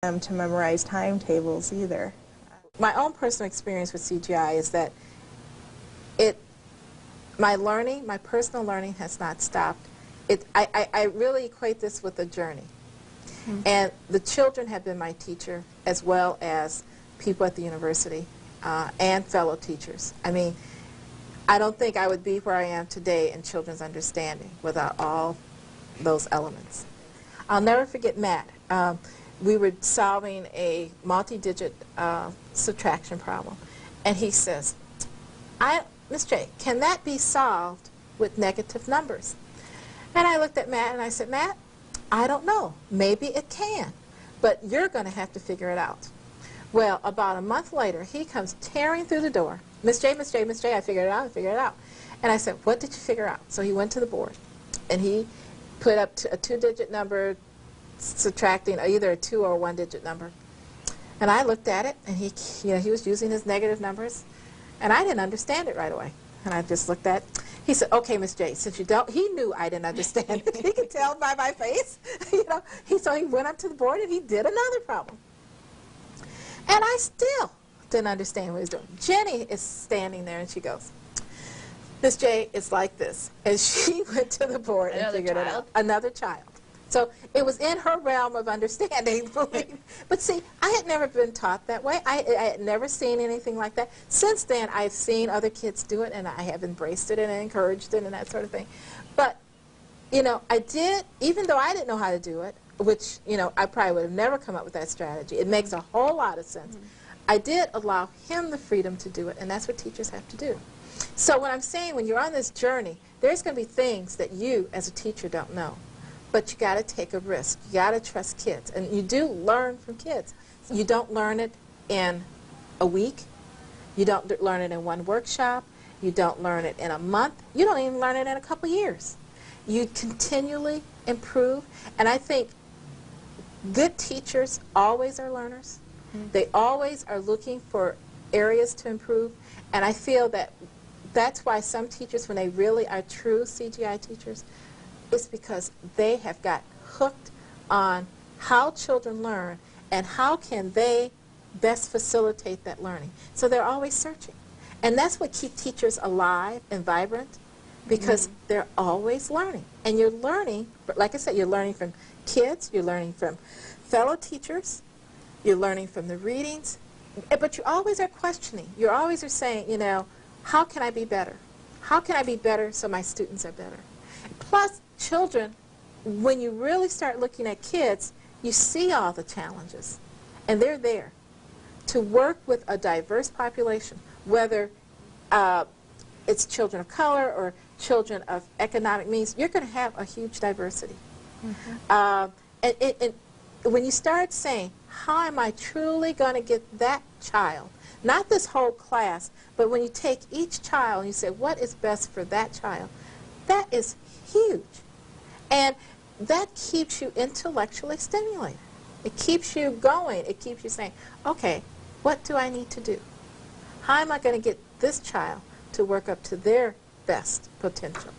them to memorize timetables either. My own personal experience with CGI is that my personal learning has not stopped. I really equate this with a journey. Mm-hmm. And the children have been my teacher as well as people at the university and fellow teachers. I mean, I don't think I would be where I am today in children's understanding without all those elements. I'll never forget Matt. We were solving a multi-digit subtraction problem, and he says, Miss J, can that be solved with negative numbers? And I looked at Matt and I said, Matt, I don't know. Maybe it can, but you're going to have to figure it out. Well, about a month later, he comes tearing through the door. Miss J, Miss J, Miss J, I figured it out, I figured it out. And I said, what did you figure out? So he went to the board, and he put up a two-digit number subtracting either a two or a one-digit number. And I looked at it, and he was using his negative numbers, and I didn't understand it right away. And I just looked at it. He said, okay, Miss J, since you don't, he knew I didn't understand it. He could tell by my face. So he went up to the board, and he did another problem. And I still didn't understand what he was doing. Jenny is standing there, and she goes, Miss J, it's like this. And she went to the board and figured it out. Another child. So it was in her realm of understanding. But see, I had never been taught that way. I had never seen anything like that. Since then, I've seen other kids do it, and I have embraced it and encouraged it and that sort of thing. But, I did, even though I didn't know how to do it, which, I probably would have never come up with that strategy. It makes a whole lot of sense. Mm-hmm. I did allow him the freedom to do it, and that's what teachers have to do. So what I'm saying, when you're on this journey, there's going to be things that you, as a teacher, don't know. But you got to take a risk. You got to trust kids. And you do learn from kids. You don't learn it in a week. You don't learn it in one workshop. You don't learn it in a month. You don't even learn it in a couple years. You continually improve. And I think good teachers always are learners. Mm-hmm. They always are looking for areas to improve. And I feel that that's why some teachers, when they really are true CGI teachers, it's because they have got hooked on how children learn and how can they best facilitate that learning. So they're always searching. And that's what keeps teachers alive and vibrant, because they're always learning. And you're learning, like I said, you're learning from kids, you're learning from fellow teachers, you're learning from the readings, but you always are questioning. You always are saying, how can I be better? How can I be better so my students are better? Plus, children, when you really start looking at kids, you see all the challenges, and they're there to work with a diverse population, whether it's children of color or children of economic means. You're going to have a huge diversity. Mm-hmm. And when you start saying, how am I truly going to get that child, not this whole class, but when you take each child and you say, what is best for that child, that is huge. And that keeps you intellectually stimulated. It keeps you going. It keeps you saying, okay, what do I need to do? How am I going to get this child to work up to their best potential?